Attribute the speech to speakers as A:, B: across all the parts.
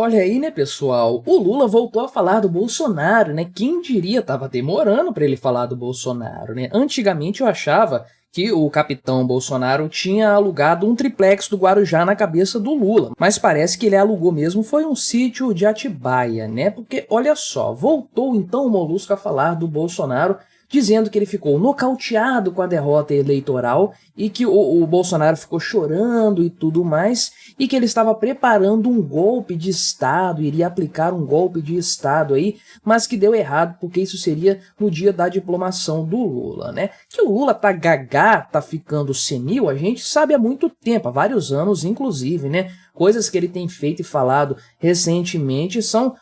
A: Olha aí, né, pessoal? O Lula voltou a falar do Bolsonaro, né? Quem diria, tava demorando para ele falar do Bolsonaro, né? Antigamente eu achava que o capitão Bolsonaro tinha alugado um triplex do Guarujá na cabeça do Lula, mas parece que ele alugou mesmo foi um sítio de Atibaia, né? Porque olha só, voltou então o Molusco a falar do Bolsonaro, dizendo que ele ficou nocauteado com a derrota eleitoral e que o Bolsonaro ficou chorando e tudo mais, e que ele estava preparando um golpe de Estado, iria aplicar um golpe de Estado aí, mas que deu errado porque isso seria no dia da diplomação do Lula, né? Que o Lula tá gagá, tá ficando senil, a gente sabe há muito tempo, há vários anos inclusive, né? Coisas que ele tem feito e falado recentemente são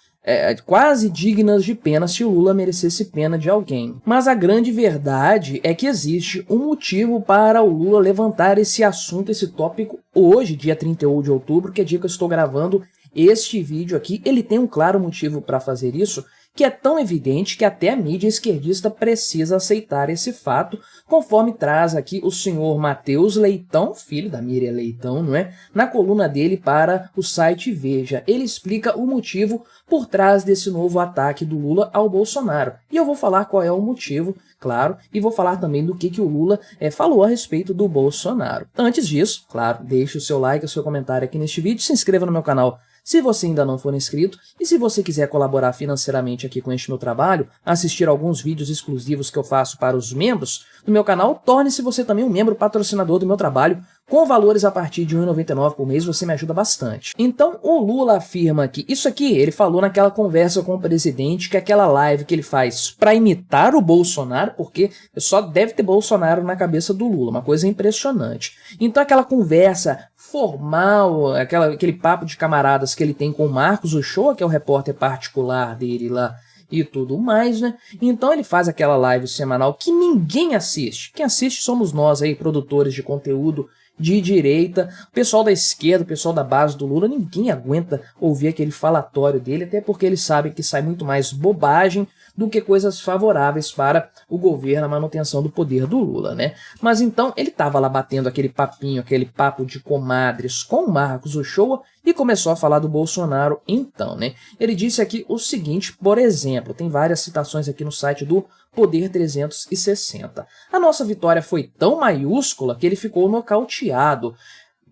A: quase dignas de pena se o Lula merecesse pena de alguém. Mas a grande verdade é que existe um motivo para o Lula levantar esse assunto, esse tópico, hoje, dia 31 de outubro, que é dia que eu estou gravando este vídeo aqui. Ele tem um claro motivo para fazer isso, que é tão evidente que até a mídia esquerdista precisa aceitar esse fato, conforme traz aqui o senhor Matheus Leitão, filho da Miriam Leitão, não é? Na coluna dele para o site Veja. Ele explica o motivo por trás desse novo ataque do Lula ao Bolsonaro. E eu vou falar qual é o motivo, claro, e vou falar também do que o Lula falou a respeito do Bolsonaro. Antes disso, claro, deixe o seu like, o seu comentário aqui neste vídeo, se inscreva no meu canal se você ainda não for inscrito, e se você quiser colaborar financeiramente aqui com este meu trabalho, assistir alguns vídeos exclusivos que eu faço para os membros do meu canal, torne-se você também um membro patrocinador do meu trabalho, com valores a partir de R$ 1,99 por mês, você me ajuda bastante. Então o Lula afirma que isso aqui ele falou naquela conversa com o presidente, que é aquela live que ele faz para imitar o Bolsonaro, porque só deve ter Bolsonaro na cabeça do Lula, uma coisa impressionante. Então aquela conversa formal, aquele papo de camaradas que ele tem com o Marcos Uchoa, que é o repórter particular dele lá, e tudo mais, né? Então ele faz aquela live semanal que ninguém assiste. Quem assiste somos nós aí, produtores de conteúdo de direita, o pessoal da esquerda, o pessoal da base do Lula, ninguém aguenta ouvir aquele falatório dele, até porque eles sabem que sai muito mais bobagem do que coisas favoráveis para o governo, a manutenção do poder do Lula, né? Mas então ele estava lá batendo aquele papinho, aquele papo de comadres com o Marcos Uchoa e começou a falar do Bolsonaro então, né? Ele disse aqui o seguinte, por exemplo, tem várias citações aqui no site do Poder 360. A nossa vitória foi tão maiúscula que ele ficou nocauteado.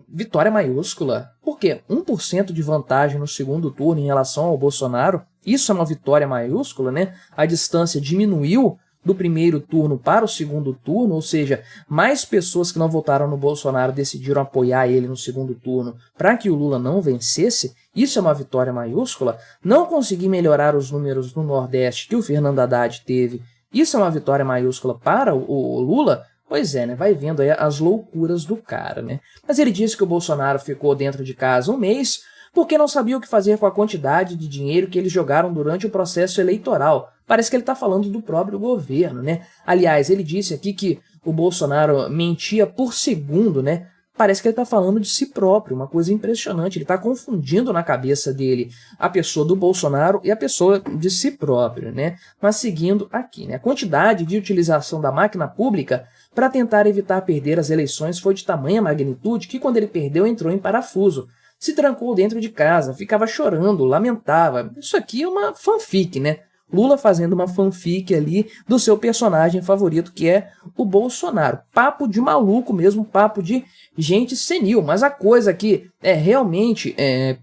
A: Vitória maiúscula? Por quê? 1% de vantagem no segundo turno em relação ao Bolsonaro? Isso é uma vitória maiúscula, né? A distância diminuiu do primeiro turno para o segundo turno, ou seja, mais pessoas que não votaram no Bolsonaro decidiram apoiar ele no segundo turno para que o Lula não vencesse. Isso é uma vitória maiúscula? Não conseguir melhorar os números no Nordeste que o Fernando Haddad teve. Isso é uma vitória maiúscula para o Lula? Pois é, né? Vai vendo aí as loucuras do cara, né? Mas ele disse que o Bolsonaro ficou dentro de casa um mês porque não sabia o que fazer com a quantidade de dinheiro que eles jogaram durante o processo eleitoral. Parece que ele está falando do próprio governo, né? Aliás, ele disse aqui que o Bolsonaro mentia por segundo, né? Parece que ele está falando de si próprio, uma coisa impressionante. Ele está confundindo na cabeça dele a pessoa do Bolsonaro e a pessoa de si próprio, né? Mas seguindo aqui, né? A quantidade de utilização da máquina pública para tentar evitar perder as eleições foi de tamanha magnitude que quando ele perdeu entrou em parafuso. Se trancou dentro de casa, ficava chorando, lamentava. Isso aqui é uma fanfic, né? Lula fazendo uma fanfic ali do seu personagem favorito, que é o Bolsonaro. Papo de maluco mesmo, papo de gente senil. Mas a coisa aqui realmente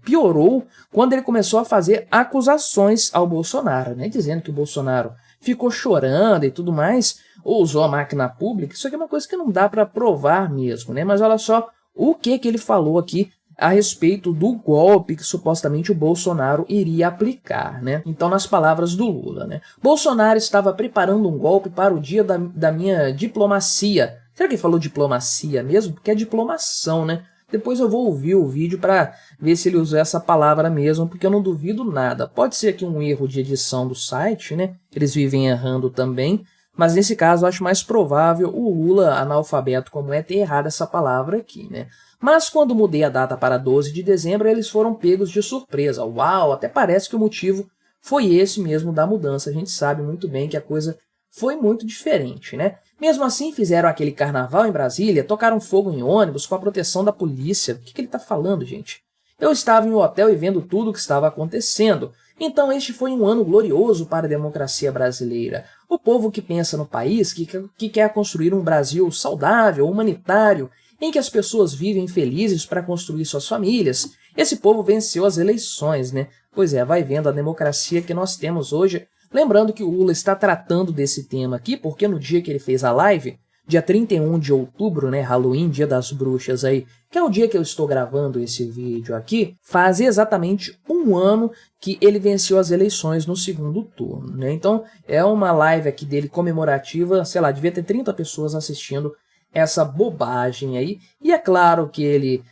A: piorou quando ele começou a fazer acusações ao Bolsonaro, né? Dizendo que o Bolsonaro ficou chorando e tudo mais, ou usou a máquina pública. Isso aqui é uma coisa que não dá para provar mesmo, né? Mas olha só o que ele falou aqui a respeito do golpe que supostamente o Bolsonaro iria aplicar, né? Então, nas palavras do Lula, né? Bolsonaro estava preparando um golpe para o dia da minha diplomacia. Será que ele falou diplomacia mesmo? Porque é diplomação, né? Depois eu vou ouvir o vídeo para ver se ele usou essa palavra mesmo, porque eu não duvido nada. Pode ser aqui um erro de edição do site, né? Eles vivem errando também. Mas nesse caso eu acho mais provável o Lula, analfabeto como é, ter errado essa palavra aqui, né? Mas quando mudei a data para 12 de dezembro, eles foram pegos de surpresa. Uau, até parece que o motivo foi esse mesmo da mudança. A gente sabe muito bem que a coisa foi muito diferente, né? Mesmo assim, fizeram aquele carnaval em Brasília, tocaram fogo em ônibus com a proteção da polícia. O que ele tá falando, gente? Eu estava em um hotel e vendo tudo o que estava acontecendo. Então este foi um ano glorioso para a democracia brasileira. O povo que pensa no país, que quer construir um Brasil saudável, humanitário, em que as pessoas vivem felizes para construir suas famílias. Esse povo venceu as eleições, né? Pois é, vai vendo a democracia que nós temos hoje. Lembrando que o Lula está tratando desse tema aqui, porque no dia que ele fez a live, dia 31 de outubro, né, Halloween, dia das bruxas aí, que é o dia que eu estou gravando esse vídeo aqui, faz exatamente um ano que ele venceu as eleições no segundo turno, né? Então, é uma live aqui dele comemorativa, sei lá, devia ter 30 pessoas assistindo essa bobagem aí, e é claro que ele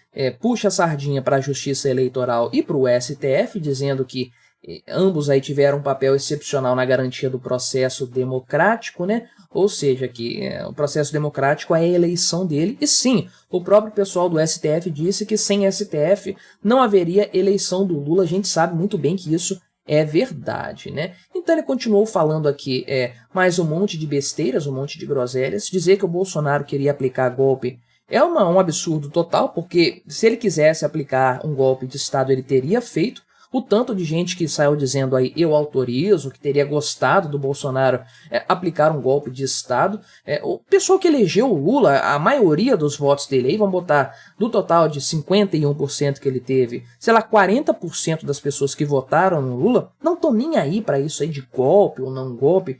A: puxa a sardinha para a Justiça Eleitoral e para o STF, dizendo que ambos aí tiveram um papel excepcional na garantia do processo democrático, né? Ou seja, que o processo democrático é a eleição dele, e sim, o próprio pessoal do STF disse que sem STF não haveria eleição do Lula, a gente sabe muito bem que isso é verdade, né? Então ele continuou falando aqui mais um monte de besteiras, um monte de groselhas, dizer que o Bolsonaro queria aplicar golpe é um absurdo total, porque se ele quisesse aplicar um golpe de Estado, ele teria feito. O tanto de gente que saiu dizendo aí, eu autorizo, que teria gostado do Bolsonaro aplicar um golpe de Estado. O pessoal que elegeu o Lula, a maioria dos votos dele aí, vamos botar, do total de 51% que ele teve, sei lá, 40% das pessoas que votaram no Lula, não estão nem aí para isso aí de golpe ou não golpe.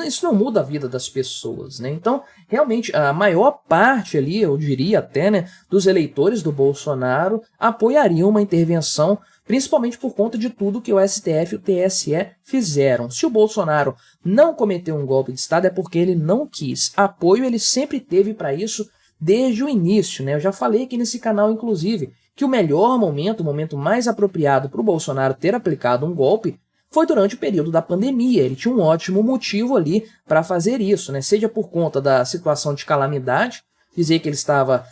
A: Isso não muda a vida das pessoas, né? Então, realmente, a maior parte ali, eu diria até, né, dos eleitores do Bolsonaro apoiariam uma intervenção, principalmente por conta de tudo que o STF e o TSE fizeram. Se o Bolsonaro não cometeu um golpe de Estado é porque ele não quis. Apoio ele sempre teve para isso desde o início, né? Eu já falei aqui nesse canal, inclusive, que o melhor momento, o momento mais apropriado para o Bolsonaro ter aplicado um golpe foi durante o período da pandemia. Ele tinha um ótimo motivo ali para fazer isso, né? Seja por conta da situação de calamidade, dizer que ele estava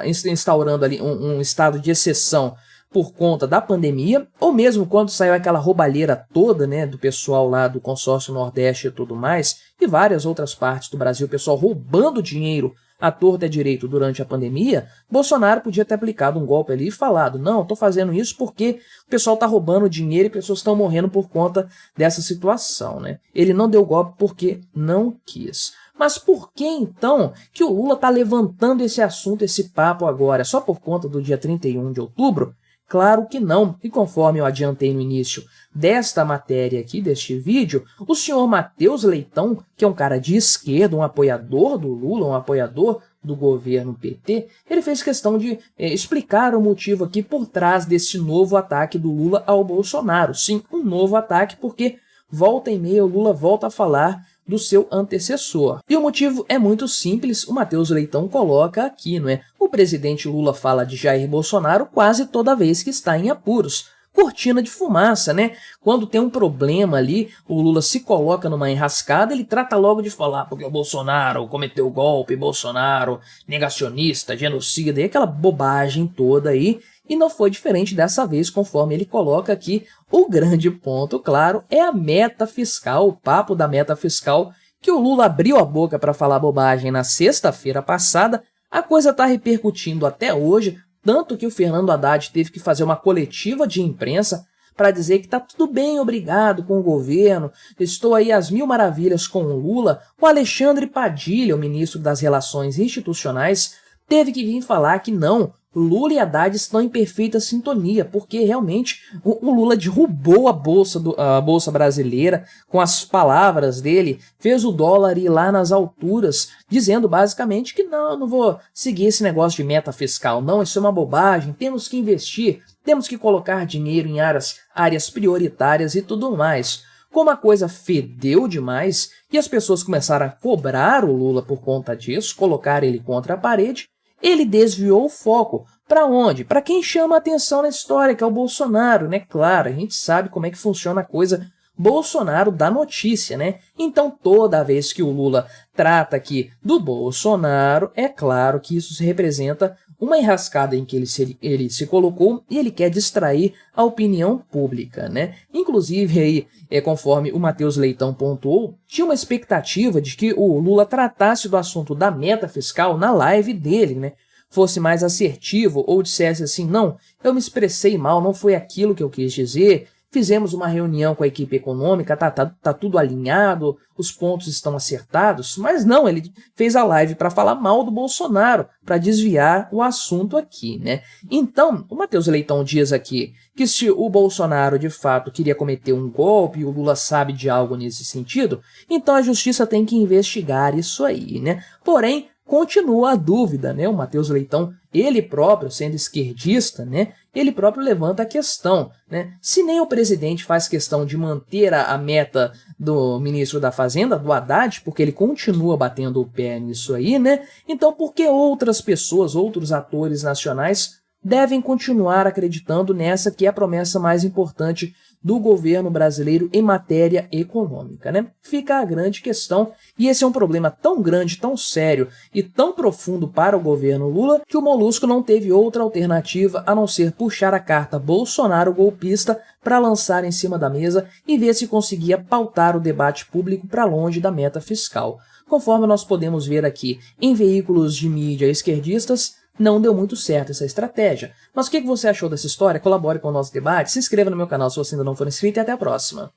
A: instaurando ali um estado de exceção por conta da pandemia, ou mesmo quando saiu aquela roubalheira toda, né, do pessoal lá do consórcio Nordeste e tudo mais, e várias outras partes do Brasil, o pessoal roubando dinheiro à torta e à direito durante a pandemia, Bolsonaro podia ter aplicado um golpe ali e falado, não, estou fazendo isso porque o pessoal está roubando dinheiro e pessoas estão morrendo por conta dessa situação, né? Ele não deu golpe porque não quis. Mas por que, então, que o Lula está levantando esse assunto, esse papo agora? Só por conta do dia 31 de outubro? Claro que não, e conforme eu adiantei no início desta matéria aqui, deste vídeo, o senhor Matheus Leitão, que é um cara de esquerda, um apoiador do Lula, um apoiador do governo PT, ele fez questão de explicar o motivo aqui por trás desse novo ataque do Lula ao Bolsonaro. Sim, um novo ataque, porque volta e meia o Lula volta a falar do seu antecessor. E o motivo é muito simples, o Matheus Leitão coloca aqui, não é? O presidente Lula fala de Jair Bolsonaro quase toda vez que está em apuros. Cortina de fumaça, né? Quando tem um problema ali, o Lula se coloca numa enrascada, ele trata logo de falar porque o Bolsonaro cometeu golpe, Bolsonaro negacionista, genocida, e aquela bobagem toda aí. E não foi diferente dessa vez, conforme ele coloca aqui. O grande ponto, claro, é a meta fiscal, o papo da meta fiscal, que o Lula abriu a boca para falar bobagem na sexta-feira passada. A coisa está repercutindo até hoje, tanto que o Fernando Haddad teve que fazer uma coletiva de imprensa para dizer que está tudo bem, obrigado, com o governo, estou aí às mil maravilhas com o Lula. O Alexandre Padilha, o ministro das Relações Institucionais, teve que vir falar que não, Lula e Haddad estão em perfeita sintonia, porque realmente o Lula derrubou a bolsa brasileira com as palavras dele, fez o dólar ir lá nas alturas, dizendo basicamente que não vou seguir esse negócio de meta fiscal, não, isso é uma bobagem, temos que investir, temos que colocar dinheiro em áreas prioritárias e tudo mais. Como a coisa fedeu demais e as pessoas começaram a cobrar o Lula por conta disso, colocar ele contra a parede, ele desviou o foco. Para onde? Para quem chama a atenção na história, que é o Bolsonaro, né? Claro, a gente sabe como é que funciona a coisa. Bolsonaro dá notícia, né? Então, toda vez que o Lula trata aqui do Bolsonaro, é claro que isso representa uma enrascada em que ele se colocou e ele quer distrair a opinião pública, né? Inclusive, aí, conforme o Matheus Leitão pontuou, tinha uma expectativa de que o Lula tratasse do assunto da meta fiscal na live dele, né? fosse mais assertivo ou dissesse assim, não, eu me expressei mal, não foi aquilo que eu quis dizer, fizemos uma reunião com a equipe econômica, tá tudo alinhado, os pontos estão acertados, mas não, ele fez a live para falar mal do Bolsonaro, para desviar o assunto aqui, né? Então, o Matheus Leitão diz aqui que se o Bolsonaro de fato queria cometer um golpe e o Lula sabe de algo nesse sentido, então a justiça tem que investigar isso aí, né? Porém, continua a dúvida, né? O Matheus Leitão, ele próprio, sendo esquerdista, né? Ele próprio levanta a questão, né? Se nem o presidente faz questão de manter a meta do ministro da Fazenda, do Haddad, porque ele continua batendo o pé nisso aí, né? Então por que outras pessoas, outros atores nacionais devem continuar acreditando nessa que é a promessa mais importante do governo brasileiro em matéria econômica, né? Fica a grande questão, e esse é um problema tão grande, tão sério e tão profundo para o governo Lula que o Molusco não teve outra alternativa a não ser puxar a carta Bolsonaro golpista para lançar em cima da mesa e ver se conseguia pautar o debate público para longe da meta fiscal. Conforme nós podemos ver aqui em veículos de mídia esquerdistas, não deu muito certo essa estratégia. Mas o que você achou dessa história? Colabore com o nosso debate, se inscreva no meu canal se você ainda não for inscrito e até a próxima.